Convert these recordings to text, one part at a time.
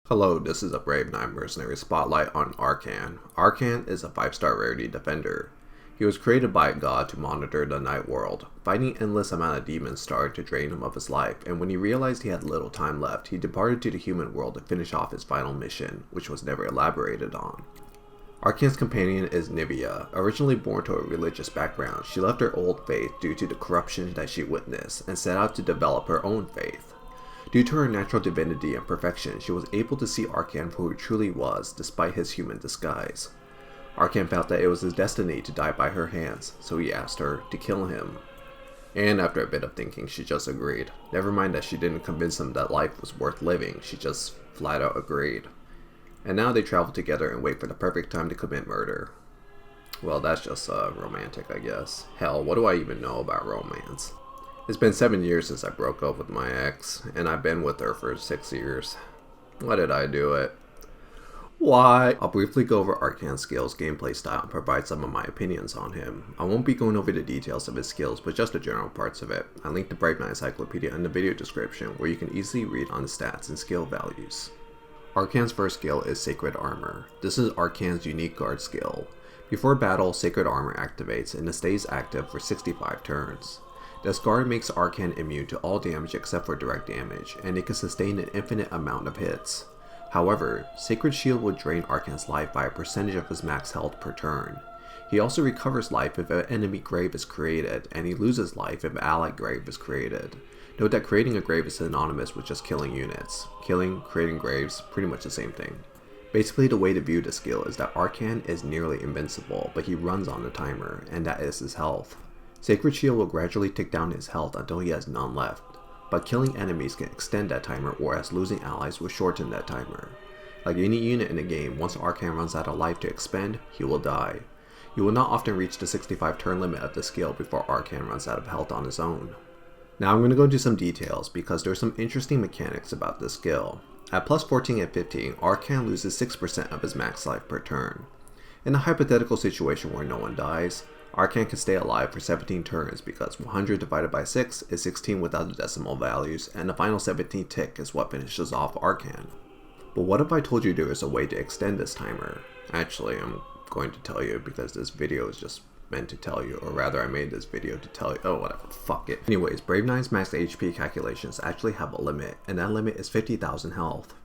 Hello, this is a Brave Knight Mercenary Spotlight on Arkan. Arkan is a 5-star rarity defender. He was created by a god to monitor the night world. Fighting endless amount of demons started to drain him of his life, and when he realized he had little time left, he departed to the human world to finish off his final mission, which was never elaborated on. Arkan's companion is Nyvea. Originally born to a religious background, she left her old faith due to the corruption that she witnessed and set out to develop her own faith. Due to her natural divinity and perfection, she was able to see Arkan for who he truly was, despite his human disguise. Arkan felt that it was his destiny to die by her hands, so he asked her to kill him. And after a bit of thinking, she just agreed. Never mind that she didn't convince him that life was worth living, she just flat out agreed. And now they travel together and wait for the perfect time to commit murder. Well, that's just romantic, I guess. Hell, what do I even know about romance? It's been 7 years since I broke up with my ex, and I've been with her for 6 years. Why did I do it? Why? I'll briefly go over Arkan's skills, gameplay style, and provide some of my opinions on him. I won't be going over the details of his skills, but just the general parts of it. I linked the Brave Knight Encyclopedia in the video description, where you can easily read on the stats and skill values. Arkan's first skill is Sacred Armor. This is Arkan's unique guard skill. Before battle, Sacred Armor activates, and it stays active for 65 turns. This guard makes Arkan immune to all damage except for direct damage, and it can sustain an infinite amount of hits. However, Sacred Shield will drain Arkan's life by a percentage of his max health per turn. He also recovers life if an enemy grave is created, and he loses life if an allied grave is created. Note that creating a grave is synonymous with just killing units. Creating graves, pretty much the same thing. Basically, the way to view this skill is that Arkan is nearly invincible, but he runs on the timer, and that is his health. Sacred Shield will gradually tick down his health until he has none left, but killing enemies can extend that timer, whereas losing allies will shorten that timer. Like any unit in the game, once Arkan runs out of life to expend, he will die. You will not often reach the 65 turn limit of the skill before Arkan runs out of health on his own. Now I'm going to go into some details because there's some interesting mechanics about this skill. At plus 14 and 15, Arkan loses 6% of his max life per turn. In a hypothetical situation where no one dies, Arkan can stay alive for 17 turns because 100 divided by 6 is 16 without the decimal values, and the final 17 tick is what finishes off Arkan. But what if I told you there is a way to extend this timer? Actually, I'm going to tell you because this video is just meant to tell you, or rather I made this video to tell you. Oh, whatever, fuck it. Anyways, Brave Knight's max HP calculations actually have a limit, and that limit is 50,000 health.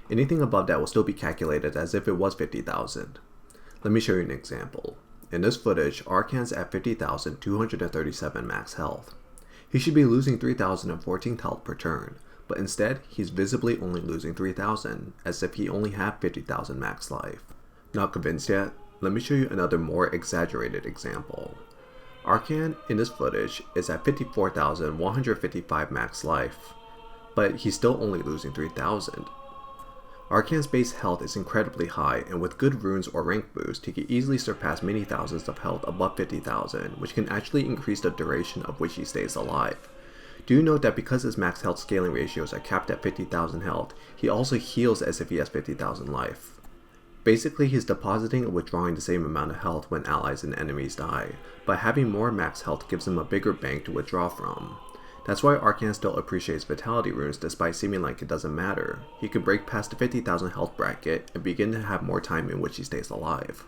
Anything above that will still be calculated as if it was 50,000. Let me show you an example. In this footage, Arkan's at 50,237 max health. He should be losing 3,014 health per turn, but instead, he's visibly only losing 3,000, as if he only had 50,000 max life. Not convinced yet? Let me show you another more exaggerated example. Arkan in this footage is at 54,155 max life, but he's still only losing 3,000. Arkan's base health is incredibly high, and with good runes or rank boost, he can easily surpass many thousands of health above 50,000, which can actually increase the duration of which he stays alive. Do note that because his max health scaling ratios are capped at 50,000 health, he also heals as if he has 50,000 life. Basically, he's depositing and withdrawing the same amount of health when allies and enemies die, but having more max health gives him a bigger bank to withdraw from. That's why Arkan still appreciates Vitality runes despite seeming like it doesn't matter. He can break past the 50,000 health bracket and begin to have more time in which he stays alive.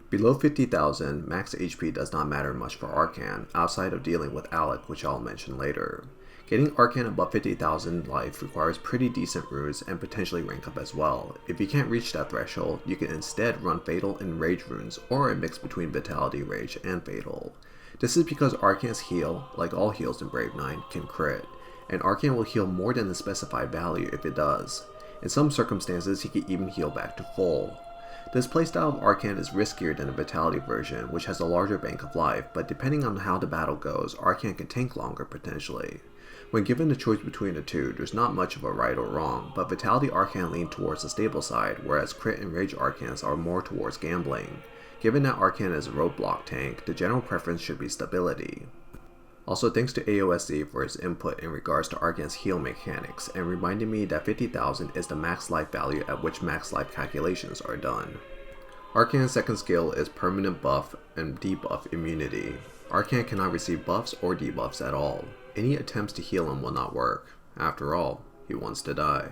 Below 50,000, max HP does not matter much for Arkan, outside of dealing with Alec, which I'll mention later. Getting Arkan above 50,000 life requires pretty decent runes and potentially rank up as well. If you can't reach that threshold, you can instead run Fatal and Rage runes, or a mix between Vitality, Rage, and Fatal. This is because Arkan's heal, like all heals in Brave Knight, can crit, and Arkan will heal more than the specified value if it does. In some circumstances, he can even heal back to full. This playstyle of Arkan is riskier than the Vitality version, which has a larger bank of life, but depending on how the battle goes, Arkan can tank longer potentially. When given the choice between the two, there's not much of a right or wrong, but Vitality Arkan lean towards the stable side, whereas Crit and Rage Arkans are more towards gambling. Given that Arkan is a roadblock tank, the general preference should be stability. Also, thanks to Aosz for his input in regards to Arkan's heal mechanics, and reminding me that 50,000 is the max life value at which max life calculations are done. Arkan's second skill is Permanent Buff and Debuff Immunity. Arkan cannot receive buffs or debuffs at all. Any attempts to heal him will not work. After all, he wants to die.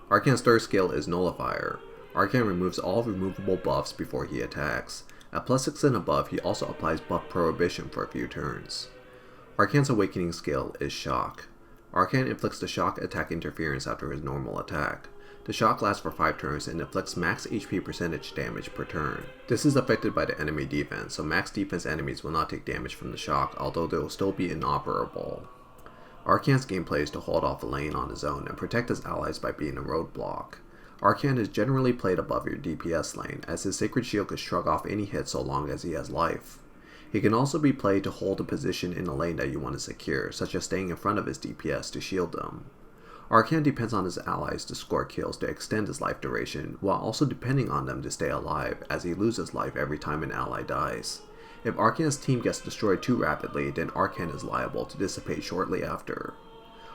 Arkan's third skill is Nullifier. Arkan removes all removable buffs before he attacks. At +6 and above, he also applies buff Prohibition for a few turns. Arkan's awakening skill is Shock. Arkan inflicts the Shock attack interference after his normal attack. The shock lasts for 5 turns and inflicts max HP percentage damage per turn. This is affected by the enemy defense, so max defense enemies will not take damage from the shock, although they will still be inoperable. Arkan's gameplay is to hold off a lane on his own and protect his allies by being a roadblock. Arkan is generally played above your DPS lane, as his Sacred Shield can shrug off any hit so long as he has life. He can also be played to hold a position in a lane that you want to secure, such as staying in front of his DPS to shield them. Arkan depends on his allies to score kills to extend his life duration, while also depending on them to stay alive, as he loses life every time an ally dies. If Arkan's team gets destroyed too rapidly, then Arkan is liable to dissipate shortly after.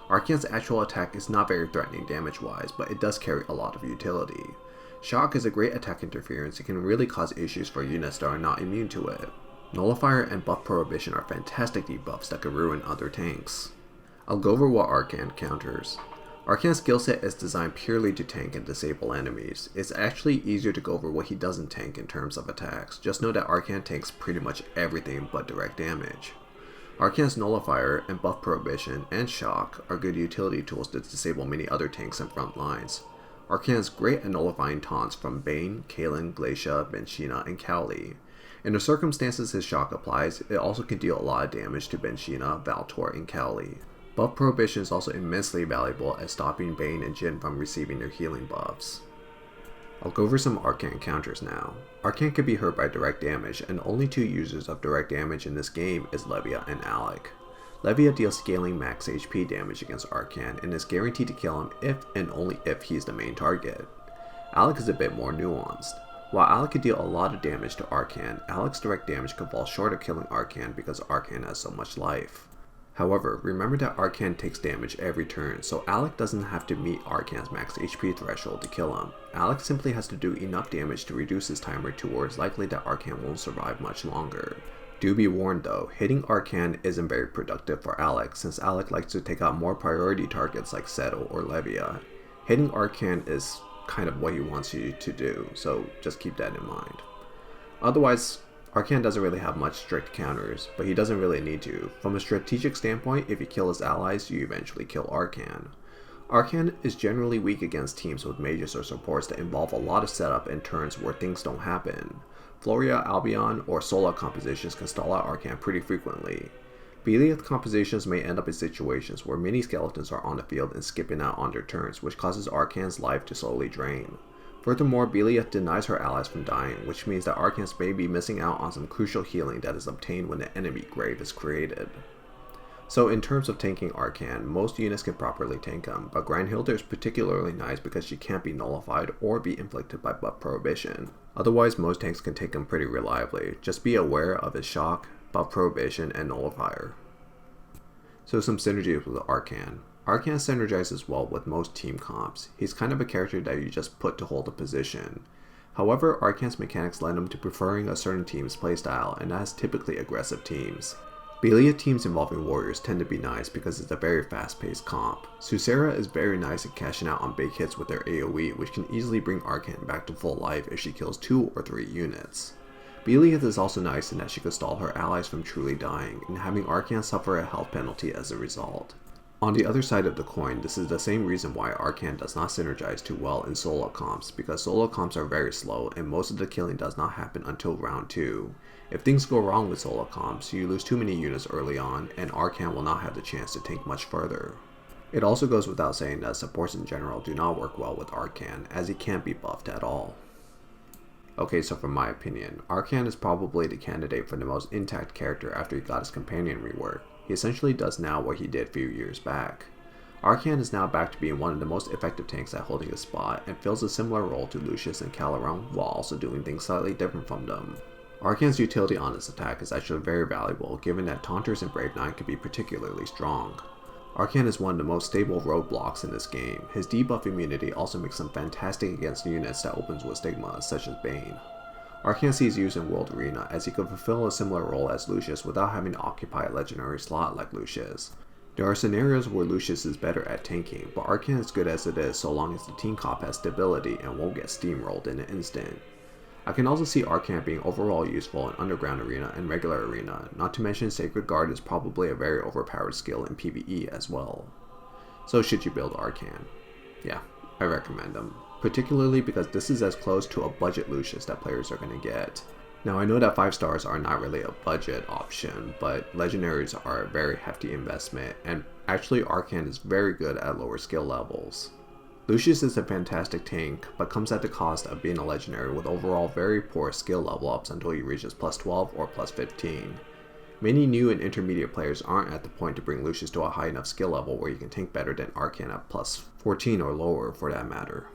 Arkan's actual attack is not very threatening damage-wise, but it does carry a lot of utility. Shock is a great attack interference and can really cause issues for units that are not immune to it. Nullifier and buff Prohibition are fantastic debuffs that can ruin other tanks. I'll go over what Arcane counters. Arkan's skill set is designed purely to tank and disable enemies. It's actually easier to go over what he doesn't tank in terms of attacks. Just know that Arkan tanks pretty much everything but direct damage. Arkan's Nullifier and buff Prohibition and Shock are good utility tools to disable many other tanks and front lines. Arkan is great at nullifying taunts from Bane, Kaelin, Glacia, Benshina, and Cowley. In the circumstances his Shock applies, it also can deal a lot of damage to Benshina, Valtor, and Cowley. Buff Prohibition is also immensely valuable at stopping Bane and Jhin from receiving their healing buffs. I'll go over some Arcane counters now. Arkan can be hurt by direct damage, and the only 2 users of direct damage in this game is Nyvea and Alec. Nyvea deals scaling max HP damage against Arkan and is guaranteed to kill him if and only if he's the main target. Alec is a bit more nuanced. While Alec can deal a lot of damage to Arkan, Alec's direct damage can fall short of killing Arkan because Arkan has so much life. However, remember that Arkan takes damage every turn, so Alec doesn't have to meet Arkan's max HP threshold to kill him. Alec simply has to do enough damage to reduce his timer to where it's likely that Arkan won't survive much longer. Do be warned though, hitting Arkan isn't very productive for Alec, since Alec likes to take out more priority targets like Settle or Nyvea. Hitting Arkan is kind of what he wants you to do, so just keep that in mind. Otherwise, Arkan doesn't really have much strict counters, but he doesn't really need to. From a strategic standpoint, if you kill his allies, you eventually kill Arkan. Arkan is generally weak against teams with mages or supports that involve a lot of setup and turns where things don't happen. Floria, Albion, or Sola compositions can stall out Arkan pretty frequently. Belieth compositions may end up in situations where many skeletons are on the field and skipping out on their turns, which causes Arkan's life to slowly drain. Furthermore, Belieth denies her allies from dying, which means that Arkan may be missing out on some crucial healing that is obtained when the enemy grave is created. So in terms of tanking Arkan, most units can properly tank him, but Grindhilda is particularly nice because she can't be nullified or be inflicted by buff Prohibition. Otherwise, most tanks can take him pretty reliably. Just be aware of his Shock, buff Prohibition, and Nullifier. So some synergies with Arkan. Arkan synergizes well with most team comps. He's kind of a character that you just put to hold a position. However, Arkan's mechanics lend him to preferring a certain team's playstyle, and that is typically aggressive teams. Belieth teams involving warriors tend to be nice because it's a very fast-paced comp. Susera is very nice at cashing out on big hits with their AoE, which can easily bring Arkan back to full life if she kills 2 or 3 units. Belieth is also nice in that she could stall her allies from truly dying, and having Arkan suffer a health penalty as a result. On the other side of the coin, this is the same reason why Arkan does not synergize too well in solo comps, because solo comps are very slow and most of the killing does not happen until round 2. If things go wrong with solo comps, you lose too many units early on, and Arkan will not have the chance to tank much further. It also goes without saying that supports in general do not work well with Arkan, as he can't be buffed at all. Okay, so from my opinion, Arkan is probably the candidate for the most intact character after he got his companion rework. He essentially does now what he did a few years back. Arkan is now back to being one of the most effective tanks at holding a spot, and fills a similar role to Lucius and Calaron while also doing things slightly different from them. Arkan's utility on this attack is actually very valuable, given that Taunters and Brave 9 can be particularly strong. Arkan is one of the most stable roadblocks in this game. His debuff immunity also makes him fantastic against units that opens with stigmas, such as Bane. Arkan sees use in World Arena, as he could fulfill a similar role as Lucius without having to occupy a legendary slot like Lucius. There are scenarios where Lucius is better at tanking, but Arkan is good as it is so long as the team comp has stability and won't get steamrolled in an instant. I can also see Arkan being overall useful in Underground Arena and Regular Arena, not to mention Sacred Guard is probably a very overpowered skill in PvE as well. So should you build Arkan? Yeah, I recommend him, particularly because this is as close to a budget Lucius that players are going to get. Now I know that 5 stars are not really a budget option, but legendaries are a very hefty investment, and actually Arkan is very good at lower skill levels. Lucius is a fantastic tank, but comes at the cost of being a legendary with overall very poor skill level ups until he reaches plus 12 or plus 15. Many new and intermediate players aren't at the point to bring Lucius to a high enough skill level where you can tank better than Arkan at plus 14 or lower for that matter.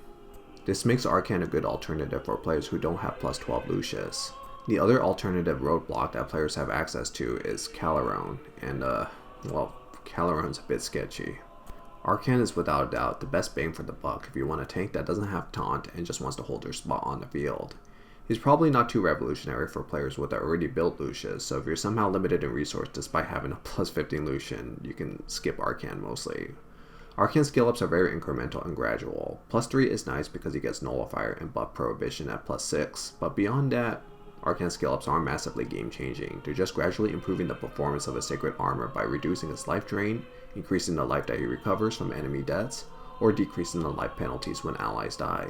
This makes Arkan a good alternative for players who don't have plus 12 Lucius. The other alternative roadblock that players have access to is Calarone, and well, Calarone's a bit sketchy. Arkan is without a doubt the best bang for the buck if you want a tank that doesn't have taunt and just wants to hold their spot on the field. He's probably not too revolutionary for players with already built Lucius, so if you're somehow limited in resource despite having a plus 15 Lucian, you can skip Arkan mostly. Arkan's skill ups are very incremental and gradual. Plus 3 is nice because he gets Nullifier and Buff Prohibition at plus 6, but beyond that, Arkan skill ups aren't massively game changing. They're just gradually improving the performance of his sacred armor by reducing his life drain, increasing the life that he recovers from enemy deaths, or decreasing the life penalties when allies die.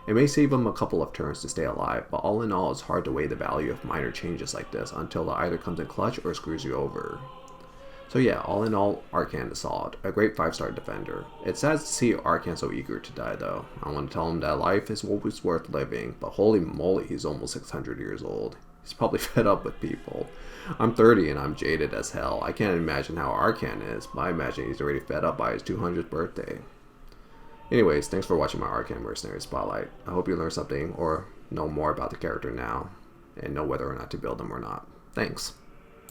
It may save him a couple of turns to stay alive, but all in all it's hard to weigh the value of minor changes like this until it either comes in clutch or screws you over. So yeah, all in all, Arkan is solid, a great 5-star defender. It's sad to see Arkan so eager to die though. I want to tell him that life is always worth living, but holy moly, he's almost 600 years old. He's probably fed up with people. I'm 30 and I'm jaded as hell. I can't imagine how Arkan is, but I imagine he's already fed up by his 200th birthday. Anyways, thanks for watching my Arcane Mercenary Spotlight. I hope you learned something or know more about the character now, and know whether or not to build him or not. Thanks.